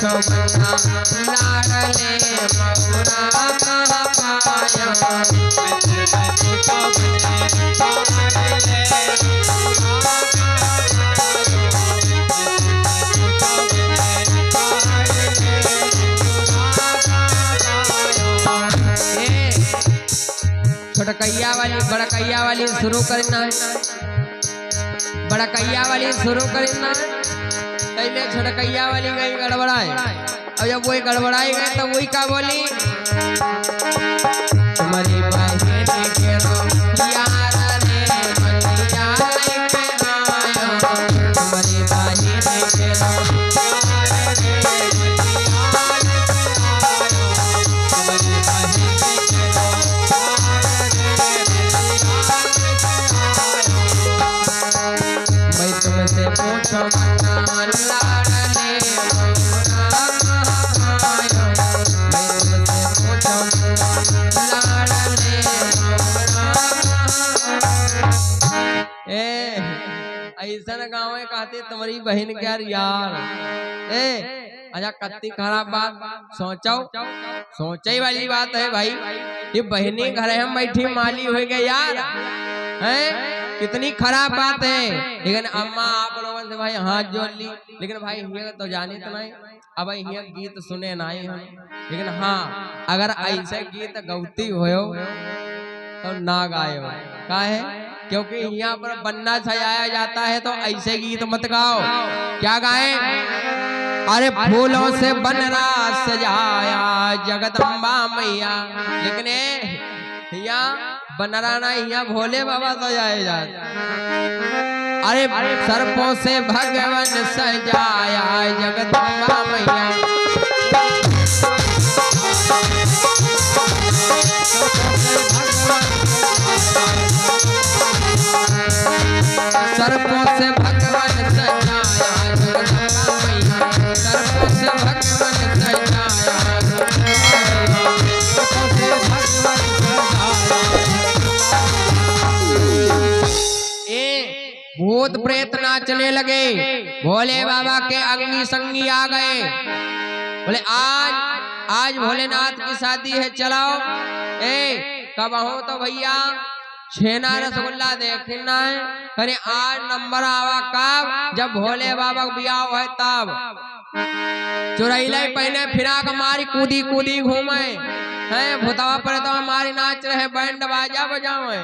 पूछो बन्ना लाडले मौरा कहाँ पाया। पूछो बन्ने लाडले छोटकैया वाली बड़कैया वाली शुरू करना है, बड़कैया वाली शुरू करना है। पहले छोटकैया वाली गई गड़बड़ाए, अब जब वही गड़बड़ाई गए तो वही का बोली तुम्हारी बहन के यार रे बनिया के आया, तुम्हारी बहन के तुमसे पूछो बन्ना लाडले मौरा कहाँ पाया। मैं तुमसे पूछो बन्ना लाडले मौरा ऐसा गाँव में कहते तुम्हारी बहन के यार अच्छा कत्ती खराब बात सोचो, सोचे वाली बात है भाई। ये बहनी घर हम बैठी माली हो गए यार हैं, कितनी खराब बात है। लेकिन अम्मा आप लोगों से भाई हाथ जोड़ ली, लेकिन भाई ये तो जानी तो नहीं, अब ये गीत सुने नहीं हम। लेकिन हाँ अगर ऐसे गीत गौती हो तो ना गाए का है, क्योंकि यहाँ पर बन्ना सजाया जाता है तो ऐसे गीत मत गाओ। क्या गाएं? अरे फूलों से बनरा सजाया जगदम्बा मैया, लेकिन यहाँ बनरा ना यहाँ भोले बाबा सजाए जाते। अरे सर्पों से भगवान सजाया जगदम्बा मैया, सर्पों से भगवान सजाया जगदम्बा मैया, सर्पों से भगवान सजाया भूत प्रेत नाचने लगे, भोले बाबा के अंगी संगी आ गए। बोले आज भोलेनाथ की शादी है, चलाओ कब हो तो भैया छेना रसगुल्ला देखना है। अरे आज नंबर आवा कब, जब भोले बाबा ब्याह है तब। चुरैले पहने फिराक मारी कूदी कूदी घूमे हैं, भूतवा पर तो हमारी नाच रहे बैंड बाजा बजावे,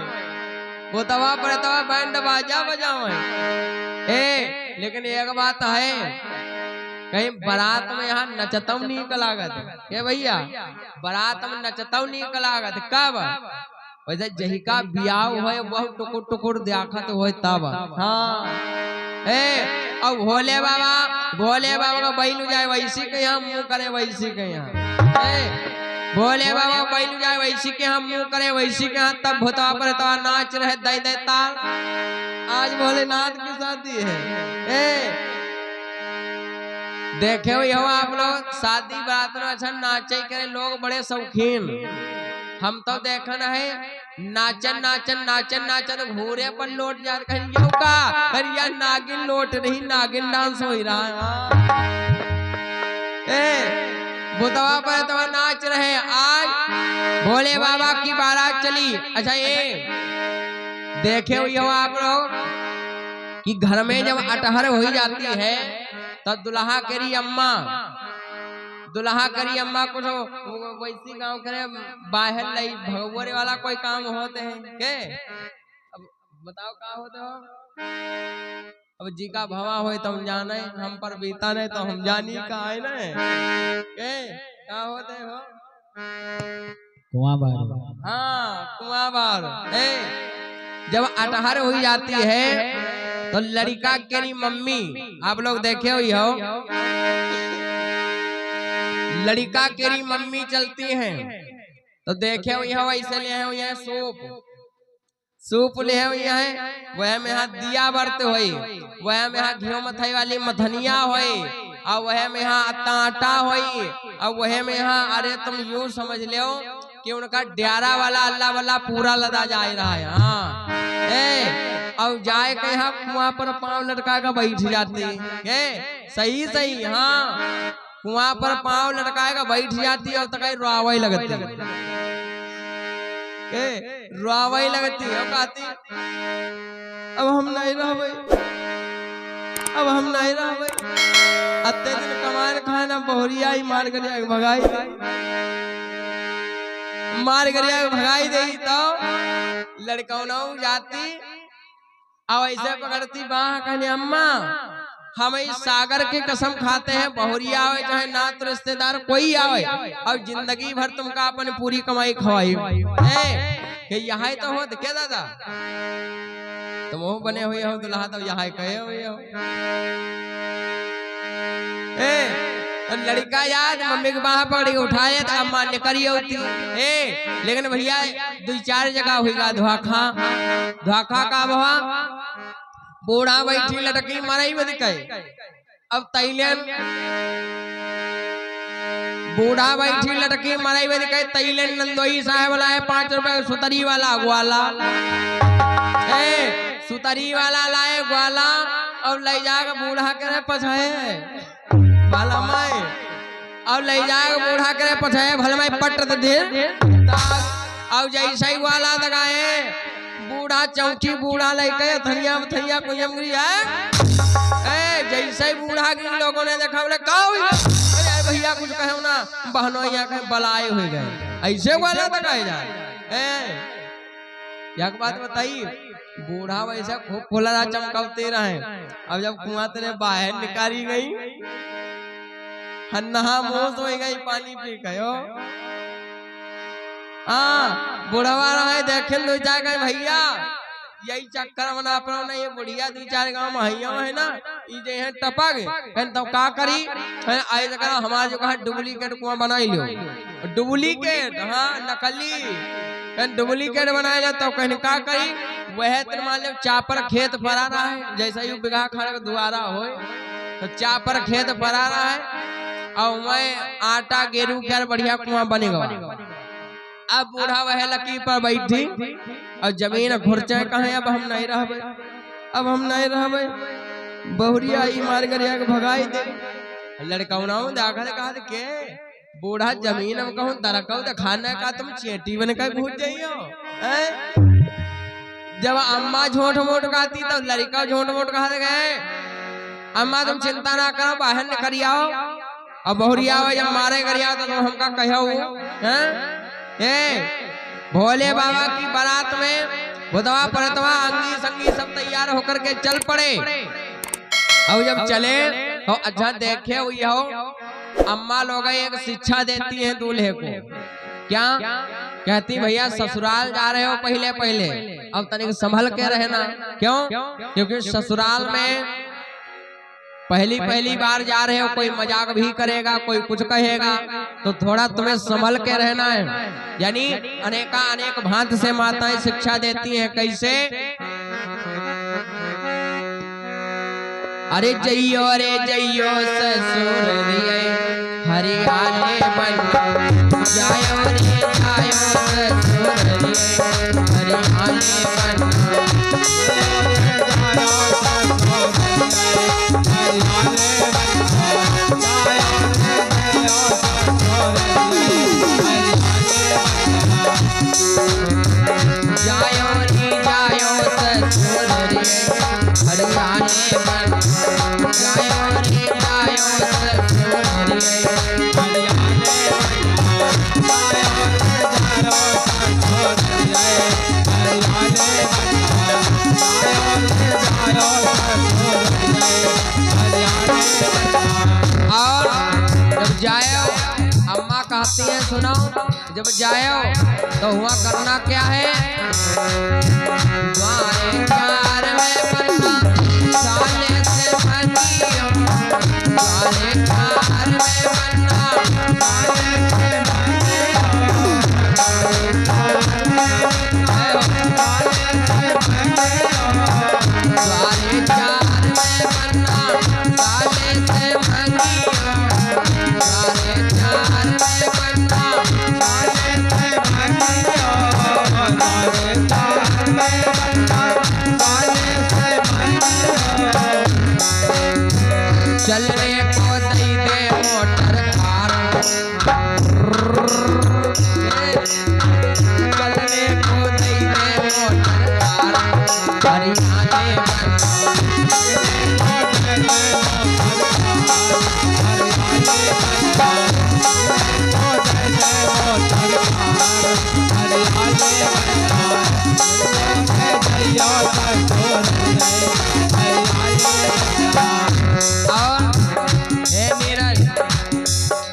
वो तवा पर तवा बैंड बाजा बजाओ। लेकिन एक बात है, कहीं बारात में यहाँ नचतव नहीं कलागत है भैया, बारात में नचतव नहीं कलागत कब, वैसे जही का बियाह हो वह टुकुर टुकुर देखत हो तब। हाँ अब भोले बाबा का बैलू जाए वैसी के यहाँ मुँह करे, वैसी के यहाँ भोले बाबा बैलू जाए वैसी के हम मुँह करे, वैसी के हाथ तब भूतवा पर तो नाच रहे दे दे ताल। आज भोलेनाथ की शादी है। देखे हुए हो आप लोग शादी बारात में अच्छा नाचे करे लोग बड़े शौकीन। हम तो देखना है नाचन नाचन नाचन नाचन घूरे पर लौट जा करिया नागिन लौट रही, नागिन डांस हो रहा है। भूतवा पर तो नाच रहे। आज भोले बाबा की बारात चली। अच्छा ये देखे हुए हो आप लोग कि घर में जब अटहर हो जाती है तब दुल्हा करी अम्मा कुछ वैसी गांव करे बाहर लाई भगवरे वाला कोई काम होते हैं के, अब बताओ क्या होते हो। अब जी का भवा हो तो हम जाने, हम पर बीता नहीं तो हम जानी का है ना क्या होते हो कुआं बार। हाँ कुआं बार। जब अटहर हुई जाती है तो लड़का केरी मम्मी, आप लोग देखे हुई हो लड़का केरी मम्मी चलती हैं तो देखे हुई हो ऐसे ले हुई है सूप ले हुई है, वह में यहाँ दिया बरत हुई, वह में यहाँ घी मथई वाली मथनिया हुई, और वह में यहाँ आटा हुई, और वह में यहाँ अरे तुम यूं समझ लो कि उनका डेरा वाला अल्लाह वाला पूरा लदा जा रहा है। हाँ और जाए के यहाँ वहां पर पांव लटका का बैठ जाती है। सही हाँ कुआं पर पांव लटकाएगा बैठ जाती और तक रोआवई लगती रोआवई लगती और कहती अब हम नहीं रहबे, अब हम नहीं रहबे। अत्ते दिन कमान खाना बहुरिया ही मार कर भगाई, मार कर भगाई दे तो लड़कौना जाती अब ऐसे पकड़ती बाह कहने अम्मा हम इस सागर की कसम खाते हैं बहुरिया आवे चाहे नात रिश्तेदार कोई आवे और जिंदगी भर तुमका अपनी पूरी कमाई खवाई कि यहाँ तो हो क्या दादा तुम वो बने हुए हो दुल्हा तो यहाँ कहे हुए हो। लड़का याद मम्मी के बाह पकड़ के उठाए तो अम्मा निकली होती लेकिन भैया 2-4 जगह हुईगा धोखा धोखा का बहा बूढ़ा बैठी लटकी मरई में दिखे। अब तैलन बूढ़ा बैठी लटकी मरई में दिखे तैलन नंदोई साहब लाए 5 रुपए सुतरी वाला ग्वाला सुतरी वाला लाए ग्वाला और ले जाकर बूढ़ा करे पछाए बाला माए और ले जाकर बूढ़ा करे पछाए भले मैं पट दे और जैसा ही ग्वाला लगाए बूढ़ा चौकी बूढ़ा लेके थरिया थरिया कोई अंगरी है जैसे ही बूढ़ा के लोगों ने देखा बोले अरे भैया कुछ कहे ना बहनों यहाँ कहे बलाए हुए गए ऐसे वाला बताए जाए। एक बात बताइए बूढ़ा वैसा खूब फुलरा चमकाते रहे अब जब कुआं तेरे बाहर निकाली गई नहा मोस हो गई पानी पी गयो बुढ़वा रहे देखे 2-4 गए भैया यही चक्कर मना पर नहीं ये बुढ़िया 2-4 गाँव महिया है ना ये है टपा गए तो का करी आए जगह हमारे जो कहा डुप्लीकेट कुआं बनाई लो डुप्लीकेट हाँ नकली डुप्लीकेट बनाए जाए तो कहने का करी वह मान लो चापर खेत परा रहा है जैसा यू बिघा खड़ा दुआरा हो तो चापर खेत परा रहा है और मैं आटा गेरू कर बढ़िया कुआं बनेगा। अब बूढ़ा वह लकी पर बैठी और जमीन खुर्चे कहे अब हम नहीं रहबे, अब हम नहीं रहबे। बहुरिया ही मार कर भगाई दे लड़कौना दाखिल कहा के बूढ़ा जमीन में कहूँ दरकऊ तो खाना का तुम चेटी बन कर घूट जाइयो। जब अम्मा झोट मोट कहती तो लड़का झोट मोट कहा गए अम्मा तुम चिंता ना करो बाहर निकल आओ और बहुरिया जब मारे करिया तो तुम हमका कहो भोले बाबा की बारात में बुधवा परतवा अंगी संगी सब तैयार होकर के चल पड़े। और जब चले तो अच्छा देखे हुई हो अम्मा लोग एक शिक्षा देती हैं दूल्हे को क्या कहती भैया ससुराल जा रहे हो पहले पहले अब तनिक संभल के रहना क्यों क्योंकि ससुराल में पहली बार जा रहे हो कोई मजाक भी करेगा कोई कुछ कहेगा तो थोड़ा तुम्हें संभल के रहना है। यानी अनेक भांत से माताएं शिक्षा देती हैं कैसे अरे जइयो ससुर रे हरियाले बन जायो रे जायो ससुर रे हरियाले बन कहती है सुनो जब जाओ तो हुआ करना क्या है द्वारे प्यार में बनना साले से बनियो द्वारे प्यार में बनना साले से द्वारे प्यार में बनना साले से बनियो द्वारे प्यार में चलने को दई दे मोटर चलने को दई दे मोटर कार हरियाणे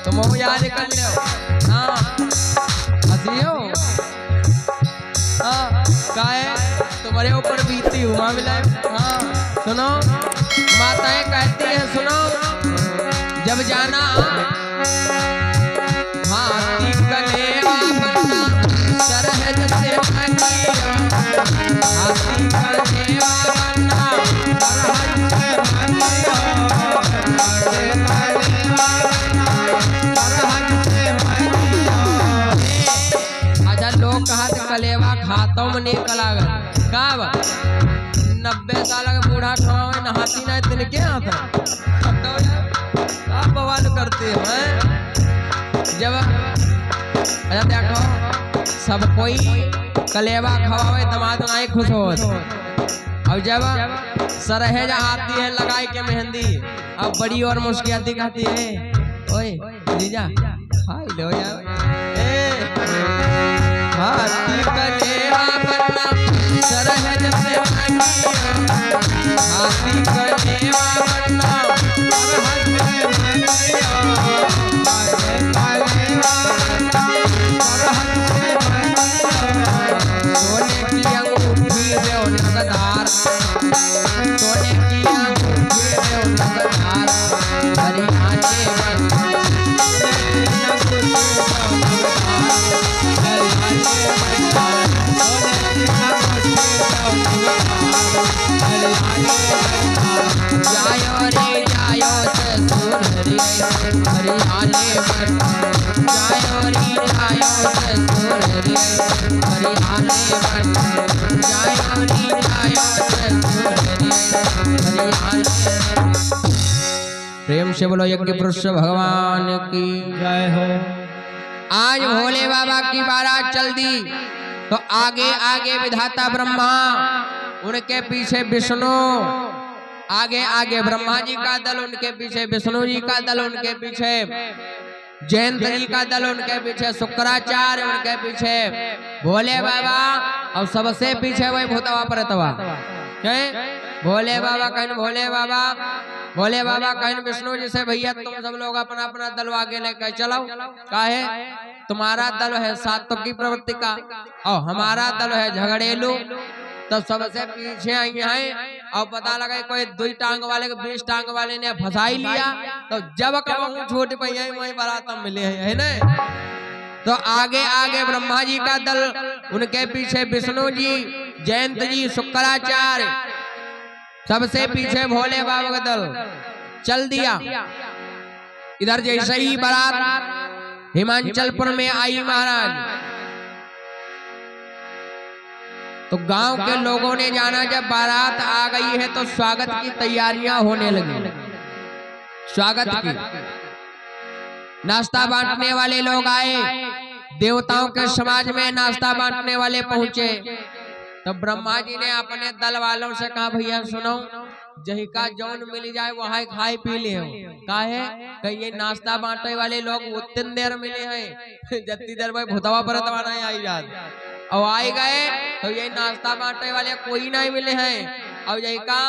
तुम याद कर लो। हाँ हंसियो। हाँ काहे तुम्हारे ऊपर बीती हुआ मिला। हाँ सुनो माताएं कहती है सुनो जब जाना हाथी कलेवा बनना सरहद से मंगिया हाथी कलेवा बनना सरहद से मंगिया लोग कहा कलेवा खाता में निकल आ गए कब 90 साल का बूढ़ा ठाव नहाती ना दिन के आता आप बवाल करते हैं जब अच्छा देखो सब कोई कलेवा खवावे दमाद नाई खुश हो और जब सरहेज आती है लगाई के मेहंदी अब बड़ी और मुस्कियाती दिखाती है ओए जीजा हाय लो यार हाथी कलेवा बनना सरहद से मंगिया हाथी कलेवा बनना सरहद से मंगिया सोने की अंगूठी दे नगदार सोने की अंगूठी दे नगदार हरियाणे जायो रे जायो ससुर हरियाणे जायो रे जायो ससुर हरियाणे जायो रे जायो ससुर हरियाणे। प्रेम से बोलो यज्ञ पुरुष भगवान की जय हो। आज भोले बाबा की बारात चल दी तो आगे आगे विधाता ब्रह्मा उनके पीछे विष्णु आगे आगे ब्रह्मा जी का दल उनके पीछे विष्णु जी का दल उनके पीछे जयंत जी का दल उनके पीछे शुक्राचार्य उनके पीछे भोले बाबा और सबसे पीछे वही भूतवा परतवा भोले बाबा कहन भोले बाबा कहन विष्णु जी से भैया तुम सब लोग अपना अपना दल आगे लेकर चलो काहे तुम्हारा दल है सात्विक की प्रवृत्ति का और हमारा दल है झगड़ेलू तब सबसे पीछे आई है और पता लगा कोई 2 टांग वाले को 20 टांग वाले ने फंसाई लिया तो जब कहूँ छूट पई वही बारात मिले है ना। तो आगे आगे ब्रह्मा जी का दल उनके पीछे विष्णु जी जयंत जी शुक्राचार्य सबसे पीछे भोले बाबा का दल चल दिया। इधर जैसे ही बारात हिमाचलपुर में आई महाराज तो गांव के लोगों ने जाना जब बारात आ गई है तो स्वागत की तैयारियां होने लगी। स्वागत की नाश्ता बांटने वाले लोग आए देवताओं के समाज में नाश्ता बांटने वाले पहुंचे तो ब्रह्मा जी ने अपने दल वालों से कहा भैया सुनो जही का जौन मिल जाए वहां खाई पी ले काहे कि ये नाश्ता बांटने वाले लोग उतनी देर मिले हैं जत्ती देर भाई भूतवा पर नहीं आई जात और आई गए तो ये नाश्ता बांटने वाले कोई नहीं मिले हैं और यही का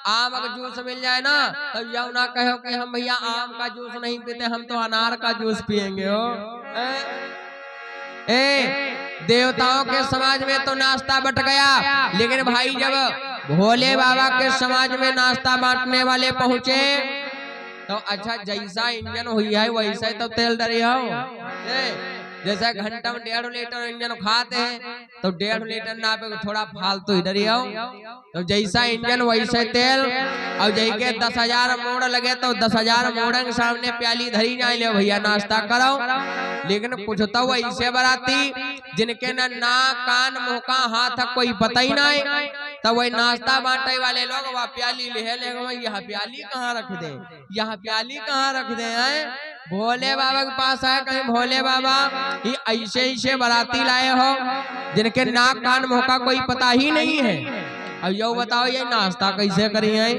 आम का जूस मिल जाए ना तो यू ना कहो कि हम भैया आम का जूस नहीं पीते हम तो अनार का जूस पियेंगे हो। देवताओं के समाज में तो नाश्ता बट गया लेकिन भाई जब भोले बाबा के समाज में नाश्ता बांटने वाले पहुंचे तो अच्छा जैसा इंजन हुई है वैसा तो तेल डरी हो। जैसे घंटा में 1.5 लीटर इंजन खाते हैं तो 1.5 लीटर ना पे थोड़ा फालतू इधर ही आओ तो जैसा इंजन वैसे तेल और जै के 10,000 मोड़ लगे तो 10,000 मोड़ के सामने प्याली धरी ना ले भैया नाश्ता करो। लेकिन कुछ तो वैसे बराती जिनके ना कान मुंह का हाथ कोई पता ही ना तो वही नाश्ता बांटे वाले लोग वह प्याली ले ले, यहाँ प्याली कहाँ रख दे, यहाँ प्याली कहाँ रख दे हैं। भोले बाबा के पास आए, कहीं भोले बाबा ये ऐसे ऐसे बाराती लाए हो जिनके नाक कान मुंह का कोई पता ही नहीं है, अब यो बताओ ये नाश्ता कैसे करी है।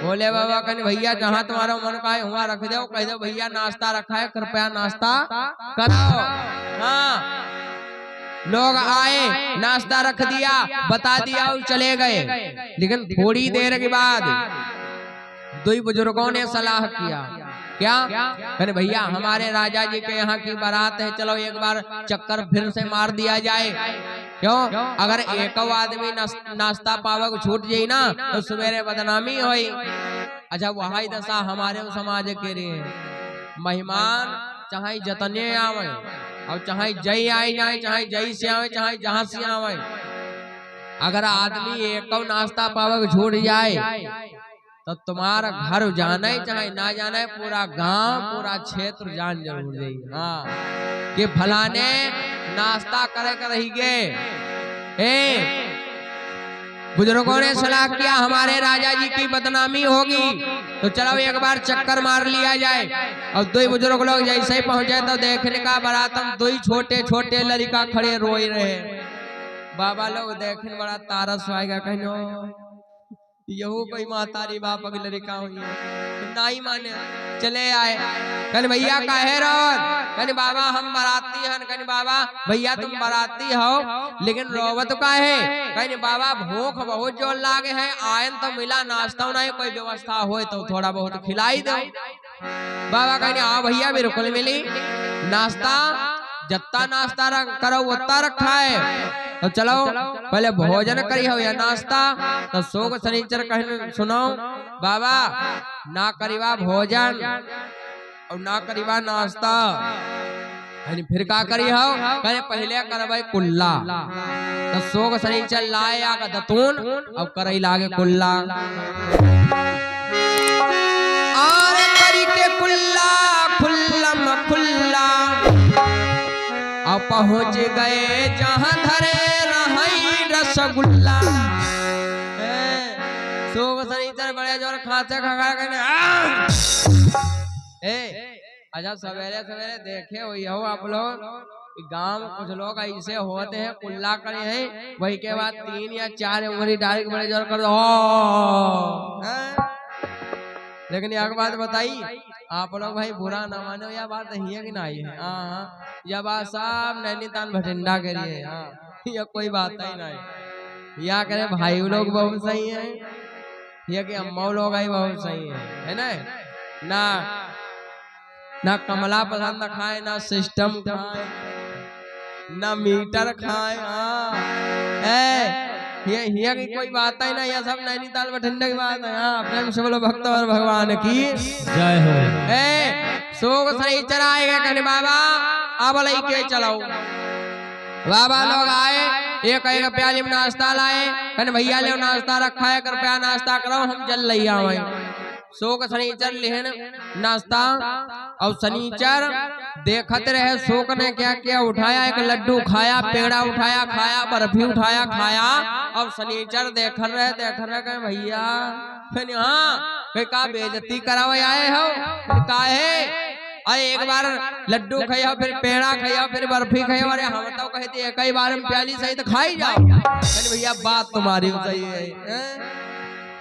भोले बाबा कहने भैया जहाँ तुम्हारा मन का है वहाँ रख दो, कह दो भैया नाश्ता रखा है कृपया नाश्ता कराओ। हाँ लोग आए, नाश्ता रख दिया, बता दिया और चले गए। लेकिन थोड़ी देर के बाद दो बुजुर्गों ने सलाह किया, क्या कहने भैया हमारे राजा जी के यहाँ की बारात है, चलो एक बार चक्कर फिर से मार दिया जाए। क्यों, अगर एक आदमी नाश्ता पावक छूट जाये ना तो सवेरे बदनामी होई। अच्छा वही दशा हमारे समाज के लिए, मेहमान चाहे जतने आवे और चाहे जय आई जाए, चाहे जय से आवे चाहे जहां से आवे, अगर आदमी एक नाश्ता पावक छूट जाए तो तुम्हारा घर जाना ही चाहे ना जाना है, पूरा गांव पूरा क्षेत्र जान जरूर जाइए। हाँ कि फलाने नाश्ता करे कर रही गे। बुजुर्गों ने सलाह किया हमारे राजा जी की बदनामी होगी, तो चलो एक बार चक्कर मार लिया जाए। और दो बुजुर्ग लोग जैसे ही पहुंचे तो देखने का बारातम दो छोटे छोटे लड़का खड़े रोए रहे। बाबा लोग देखने बड़ा तारस आएगा, कहनो यहू कोई मातारी बाप की लड़का हुई नहीं माने। चले आए, कहने भैया काहे रोत, कहने बाबा हम बाराती हन। कहने बाबा भैया तुम बाराती हो लेकिन रोवत काहे, कहने बाबा भूख बहुत जोर लागे है, आयन तो मिला नाश्ता नहीं, कोई व्यवस्था हो तो थोड़ा बहुत खिलाई दो। बाबा कहने हाँ भैया बिल्कुल मिली, नाश्ता जत्ता नाश्ता करो उतना रखा है, तो चलो पहले भोजन करी हो या नाश्ता। तो शोक शनिचर कहने सुनो बाबा ना करीबा भोजन और ना करीबा नाश्ता, फिर का करी हो, कहने पहले करवाई कुल्ला। तो शोक शनिचर लाए आगा दतून अब करई लागे कुल्ला, और करी के कुल्ला खुल्लम खुल्ला और पहुंच गए जहां धरे रही रसगुल्ला। शोक शनिचर बड़े जोर खाते खा कहने अच्छा सवेरे सवेरे देखे हुई हो आप लोग गांव में कुछ लोग ऐसे होते हैं कुल्ला करे हैं, वही के बाद 3 या 4 उंगली डायरेक्ट बड़े जोर कर दो। लेकिन एक बात बताई आप लोग भाई बुरा ना मानो, यह बात नहीं है कि नहीं है। हाँ यह बात सब नैनीताल भटिंडा के लिए, हाँ यह कोई बात ही नहीं। या करे भाई लोग बहुत सही है, यह कि अम्मा लोग आई बहुत सही है ना ना कमला पसंद खाए, ना सिस्टम खाए, ना मीटर खाए। ये की कोई बात ही नहीं, यह सब नैनीताल भटिंडा की बात है। हाँ प्रेम से बोलो भक्त और भगवान की जय हो। शोक शनिचर आएगा कहने बाबा अब लेके चलाओ। बाबा लोग आए, एक एक प्याली में नाश्ता लाए, कहने भैया ले नाश्ता रखा है कृपया नाश्ता करो हम जल ले आवे। शोक शनिचर लेहन नाश्ता और शनिचर देखते रहे। शोक ने क्या क्या उठाया, एक लड्डू खाया, पेड़ा उठाया खाया, बर्फी उठाया खाया। अब शनिचर देख रहे कहे भैया हाँ का बेइज्जती करावे आए हो, का है अरे एक बार लड्डू खाया फिर पेड़ा खाया फिर बर्फी खाया, अरे हम तो कहते एक ही बार में प्याली सही तो खाई जाओ। भैया बात तुम्हारी सही है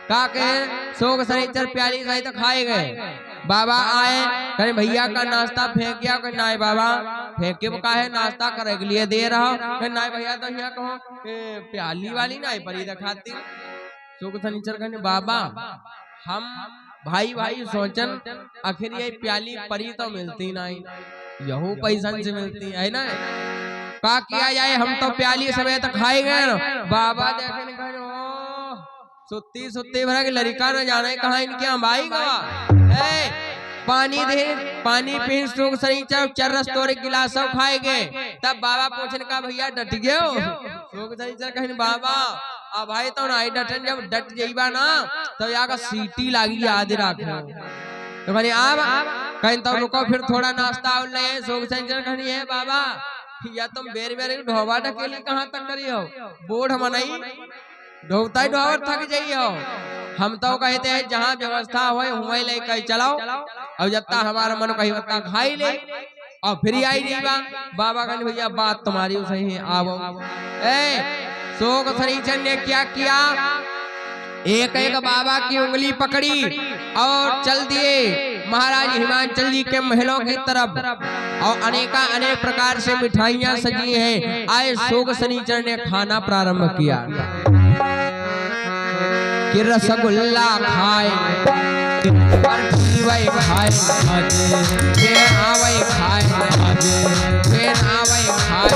का कहे शोक शनिचर प्याली सही तो खाए गए। बाबा आए कहे भैया का नाश्ता फेंक गया, कहे नहीं बाबा फेंके का है नाश्ता करे के लिए दे रहा हूँ, कहे नहीं भैया तो यहाँ कहो प्याली वाली नहीं परी दिखाती। शोक शनिचर कहने बाबा हम भाई भाई सोचन आखिर ये प्याली परी तो मिलती नहीं, यहू पैसा से मिलती है ना, का किया जाए हम तो प्याली समेत खाए गए। बाबा देखे कहे सुत्ती सुत्ती भरा के लड़का न जाने कहा इनके अंबाई गवा पानी दे पानी पी। शोक शनिचर चरस तोड़े गिलास सब खाए गए। तब बाबा पूछने का भैया डट गए हो। शोक शनिचर कहने बाबा अब भाई तो नहीं डटन, जब डट जाइबा ना तो यहाँ का सीटी लागी याद रखो। तो कहनी अब कहीं तो रुको फिर थोड़ा नाश्ता और ले। शोक शनिचर कहनी है बाबा या तुम बेर बेर ढोबा ढकेली कहाँ तक करी हो, बूढ़ मनई ढोवता ढोवर थक जाइयो। हम तो कहते हैं जहाँ व्यवस्था हो वहीं ले कहीं चलाओ और जब हमारा मन कहीं बता खाई ले और फिर आई जीवा। बाबा कहने भैया बात तुम्हारी सही है आवो। शोक शनिचर ने क्या किया, एक एक बाबा की उंगली पकड़ी और चल दिए महाराज हिमांचल जी के महलों की तरफ। और अनेक प्रकार से मिठाइयां सजी हैं। आए शोक शनिचर ने खाना प्रारंभ किया कि रसगुल्ला खाए, बर्फी वही खाए, फिर आवई खाए, फिर आवई खाए।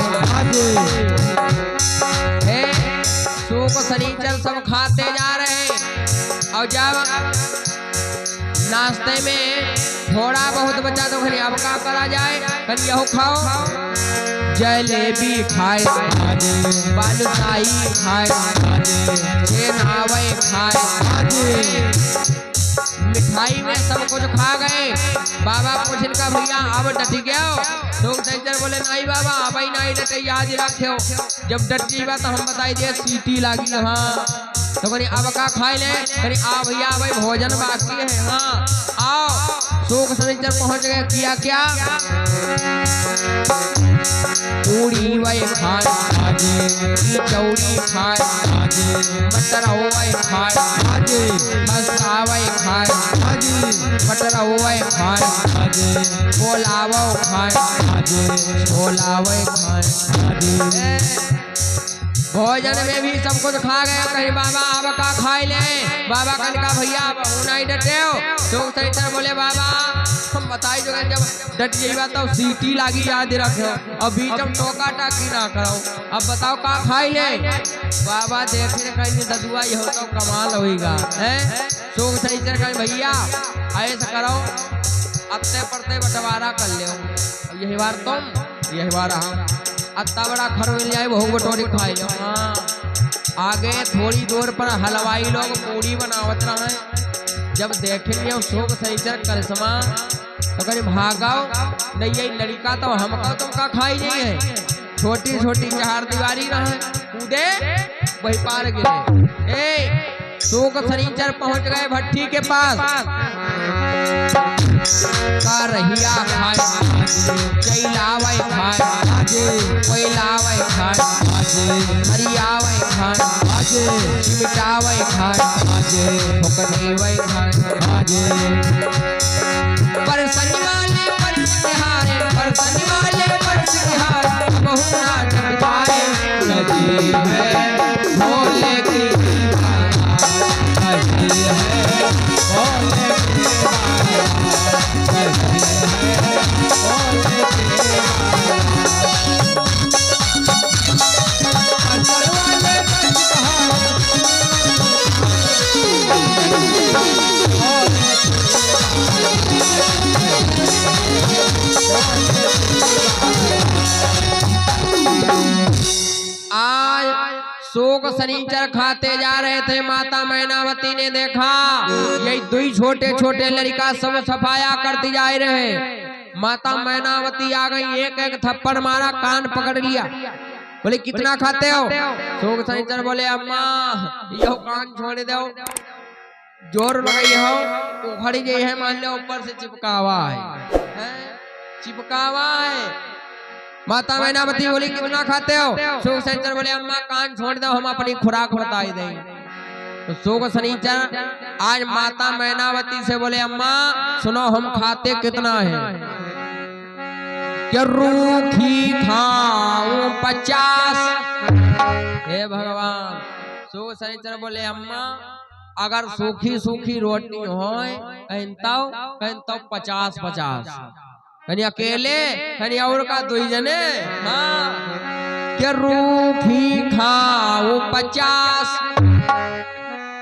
शोक शनिचर सब खाते जा रहे हैं। और जब नाश्ते में थोड़ा बहुत बचा तो खरी अब का करा जाए, खरी यहो खाओ, जलेबी खाए, बालूशाही खाए, छेनावे खाए, मिठाई में सब कुछ खा गए। बाबा पूछन का भैया अब डट गया। शोक शनिचर बोले नहीं बाबा अब ही नहीं डटे, याद रखो जब डट जीवा तो हम बताई दे सीटी लागी। हाँ तो कहीं अब का खाई ले, कहीं आ भैया भाई भोजन बाकी है। हाँ आओ। शोक शनिचर पहुंच गए, किया क्या, पूड़ी वही खाए, चौड़ी खाए, मटर वही खाए, मस्ता वही खाए, मटर वही खाए, पोलाव खाए, छोलाव खाए। भोजन में भी सब कुछ खा गए। कहीं बाबा अब का खाई ले, बाबा कहा भैया नहीं डटे हो। शोक शनिचर बोले बाबा हम बताई जो जब डट जाइबा तो सीटी लागी याद रखो और बीच में टोका टाकी ना करो। अब बताओ का खाई ले। बाबा देखे कहीं ददुआ हो तो कमाल होगा। शोक शनिचर कहीं भैया ऐसा करो अत्ते पड़ते बंटवारा कर ले, यही बार तुम यही बार हम अत्ता बड़ा खर मिल जाए बहु बटोरी खाई लो। हाँ आगे थोड़ी दूर पर हलवाई लोग पूड़ी बनावत रहे। जब देखेंगे शोक शनिचर करिश्मा तो कहीं भागाओ नहीं, यही लड़का तो हमका तुमका खाई नहीं है। छोटी छोटी चार दीवारी रहे कूदे वही पार गिरे। शोक शनिचर पहुंच गए भट्टी के पास। करहिया खाए, चैलावे खाए, कोयलावे खाए, हरियावे खाए, चिमटावे खाए, ठोकनेवे खाए। परसनी वाले परस तिहारे, परसनी वाले परस तिहारे, बहु नाच बिचारे नदी है भोले की नदी है भोले की शोक शनिचर खाते जा रहे थे। माता मैनावती ने देखा यही दुई छोटे छोटे लड़का सब सफाया करती जा रहे। माता मैनावती आ गई, एक एक थप्पड़ मारा, कान पकड़ लिया। बोले कितना खाते हो? शोक शनिचर बोले अम्मा यो कान छोड़ दो, जोर लगाई हो उखड़ी गई है, मान लो ऊपर से चिपकावा है, चिपकावा है। माता मैनावती बोली कितना खाते हो? शोक शनिचर बोले अम्मा कान छोड़ दो, हम अपनी खुराक बताई देंगे। तो शोक शनिचर आज माता मैनावती से बोले अम्मा सुनो हम खाते कितना है? क्या रूखी खाऊं 50। हे भगवान। शोक शनिचर बोले अम्मा अगर सूखी सूखी रोटी हो कहता 50-50, कहीं अकेले कहीं और का दो जने। हाँ क्या रूखी खाऊं 50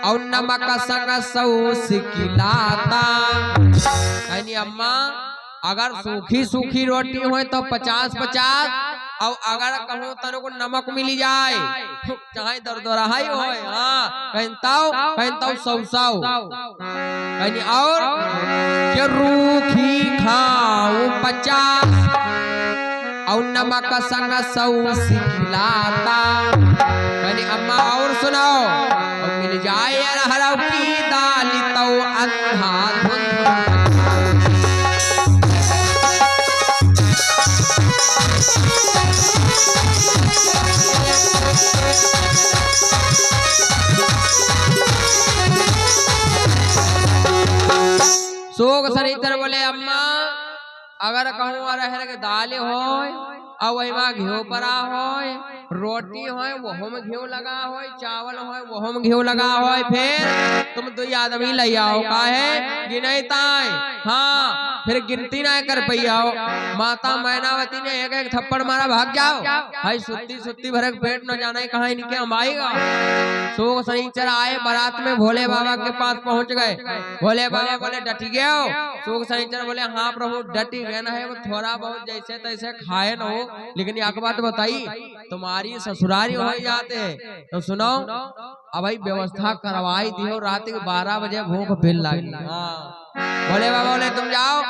और नमक संग 100 सिकिलाता। कहीं अम्मा अगर सूखी सूखी रोटी हो तो 50-50 और अगर कहूँ तनो को नमक मिली जाए चाहे दरदराई हो। हाँ कहता 100-100 कहीं और क्या रूखी खाऊं 50 और नमक संग सौ सिखलाता। कहनी अम्मा और सुनाओ, और मिल जाए अरहर की दाल तो अंधाधुंध। सोग सनीचर बोले अम्मा अगर कहूँ अरहर के दाल हो और वही माँ घी परा हो, रोटी हो वो में घी लगा हो, चावल हो वो में घी लगा हो, फिर तुम 2 आदमी ले आओ काहे गिनई ताई। हाँ फिर गिनती ना कर पैयाओ। माता मैनावती ने एक एक थप्पड़ मारा भाग जाओ। भाई सुत्ती सुत्ती भर पेट न जाना है कहाँ इनके हम आएगा। सोग सनीचर आए बारात में भोले बाबा के पास पहुंच गए। भोले बाबा बोले डटी गए हो? सोग सनीचर बोले हाँ प्रभु डटी गए ना है, वो थोड़ा बहुत जैसे तैसे खाए न हो, लेकिन एक बात बताई तुम्हारी ससुरारी हो जाते हैं तो सुनो अब भाई व्यवस्था करवाई दी हो। रात के 12 बजे भूख बिल लगी। हाँ भोले बाबा बोले तुम जाओ,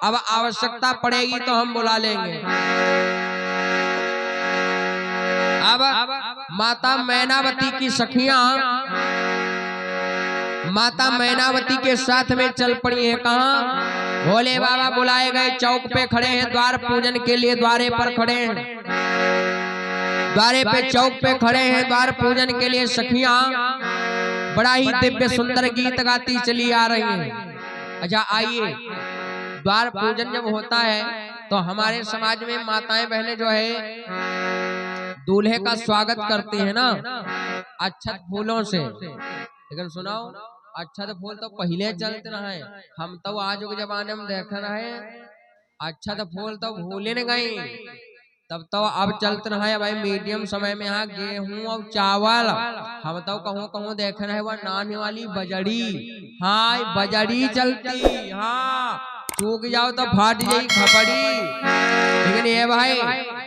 अब आवश्यकता पड़ेगी तो हम बुला लेंगे। अब माता मैनावती की सखियां माता मैनावती के साथ में चल पड़ी है। कहाँ? भोले बाबा बुलाए गए चौक पे खड़े हैं, द्वार पूजन के लिए द्वारे पर खड़े हैं। द्वारे पे चौक पे खड़े हैं द्वार पूजन के लिए। सखियां बड़ा ही दिव्य सुंदर गीत गाती चली आ रही हैं। अच्छा आइए, द्वार पूजन जब होता है तो हमारे समाज में माताएं बहनें जो है दूल्हे का स्वागत करती है ना अक्षत फूलों से। लेकिन सुनाओ अक्षत फूल तो पहले चलते रहे, हम तो आज के जमाने में देख रहे अक्षत फूल तो भूले न गई, तब तो अब चलते रहे भाई मीडियम समय में यहाँ गेहूं और चावल। हम तो कहूँ कहूँ देख रहे वह नानी वाली बजड़ी। हाँ बजड़ी चलती, हाँ चूक जाओ तो फाट जाई खपड़ी। लेकिन ये भाई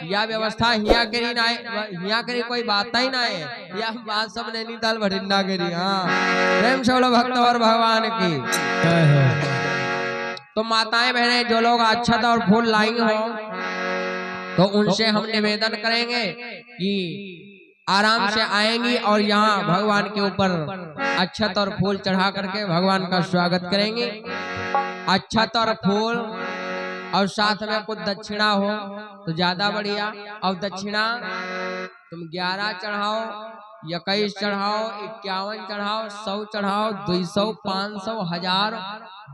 यह व्यवस्था हिया करी ना, हिया करी कोई बात ही ना है, यह बात सब नैनीताल भटिंडा करी। हाँ प्रेम से बोलो भक्त और भगवान की। तो माताएं बहनें जो लोग अक्षत और फूल लाई हो तो उनसे हम निवेदन करेंगे कि आराम से आएंगी और यहाँ भगवान के ऊपर अक्षत और फूल चढ़ा करके भगवान का स्वागत करेंगे। अक्षत और फूल और साथ में कुछ दक्षिणा हो तो ज्यादा बढ़िया। और दक्षिणा तुम 11 चढ़ाओ, 21 चढ़ाओ, 51 चढ़ाओ, 100 चढ़ाओ, 200, 500, 1000,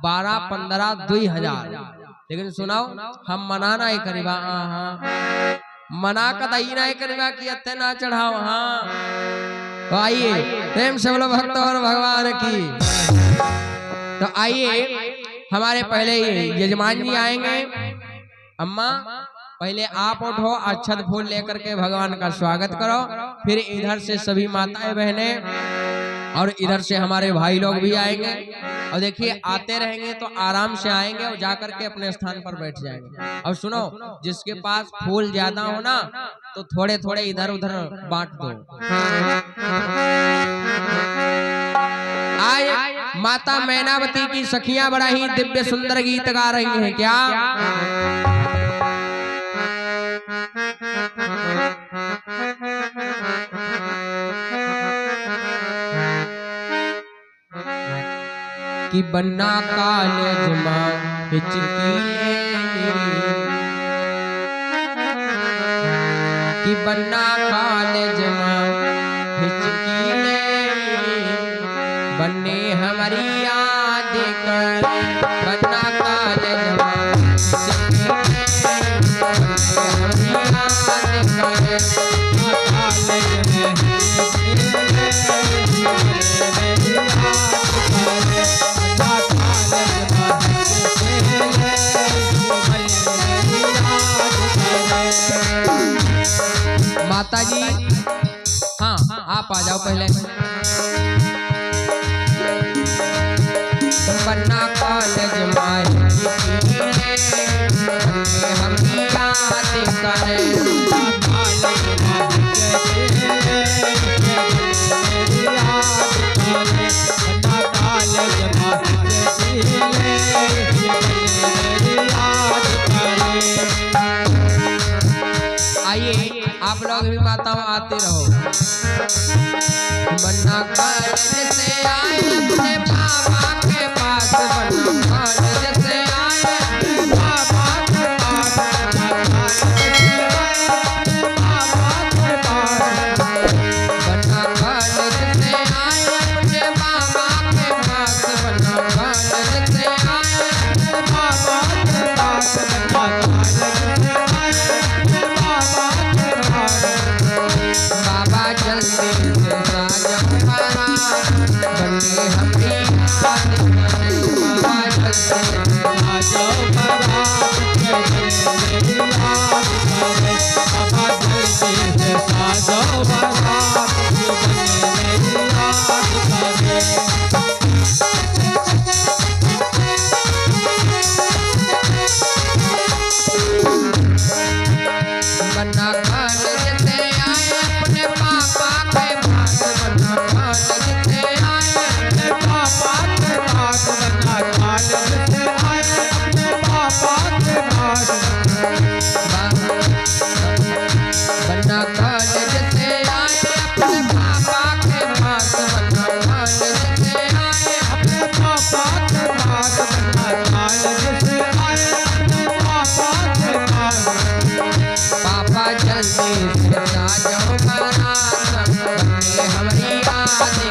12, 15, 2000। लेकिन सुनाओ हम मना नहीं करीबा। हाँ मना कतई नहीं करीबा कि अत्ते ना चढ़ाओ। हाँ तो आइए प्रेम से बोलो भक्त और भगवान की। तो आइए हमारे पहले यजमान जी आएंगे। अम्मा पहले आप उठो, अक्षत फूल लेकर के भगवान का स्वागत करो। फिर इधर से सभी माताएं बहनें और इधर से हमारे भाई लोग भी आएंगे। और देखिए आते रहेंगे तो आराम से आएंगे और जाकर के अपने स्थान पर बैठ जाएंगे। और सुनो जिसके पास फूल ज्यादा हो ना तो थोड़े थोड़े इधर उधर बांट दो। आज माता मैनावती की सखियां बड़ा ही दिव्य सुंदर गीत गा रही हैं। क्या कि बन्ना कालेज मां हिचकीले, कि बन्ना कालेज मां हिचकीले, बन्ने हमारी याद कर। बन्ना कालेज मां माता जी। हाँ आप आ जाओ पहले। बन्ना कालेज मां हम याद करें। आइए आप लोग भी माताओं आते रहो। बन्ना कॉलेज से आए अपने बाबा के पास, बन्ना कॉलेज से आए अपने बाबा के पास, बन्ना कॉलेज से आए अपने बाबा के पास, बन्ना कॉलेज से आए अपने बाबा के पास, बाबा जल्दी से साजो बारात बने हमारी याद करे, बाबा जल्दी से साजो बारात बने मेरी याद करे, बाबा जल्दी से साजो बारात बने मेरी याद करे। बन्ना कॉलेज से आए अपने पापा के पास, बन्ना कॉलेज से आए अपने पापा के पास, बन्ना कॉलेज से आए अपने पापा के पास, बन्ना कॉलेज से आए अपने पापा के पास, बन्ना कॉलेज से आए अपने पापा के पास, बन्ना कॉलेज से आए अपने पापा के पास, पापा जल्दी से साजो बारात बने हमारी याद करे,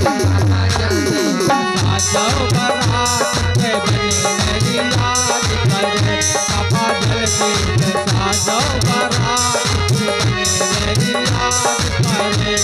पापा जल्दी से साजो बारात बने मेरी याद करे, पापा जल्दी से साजो बारात बने मेरी याद करे।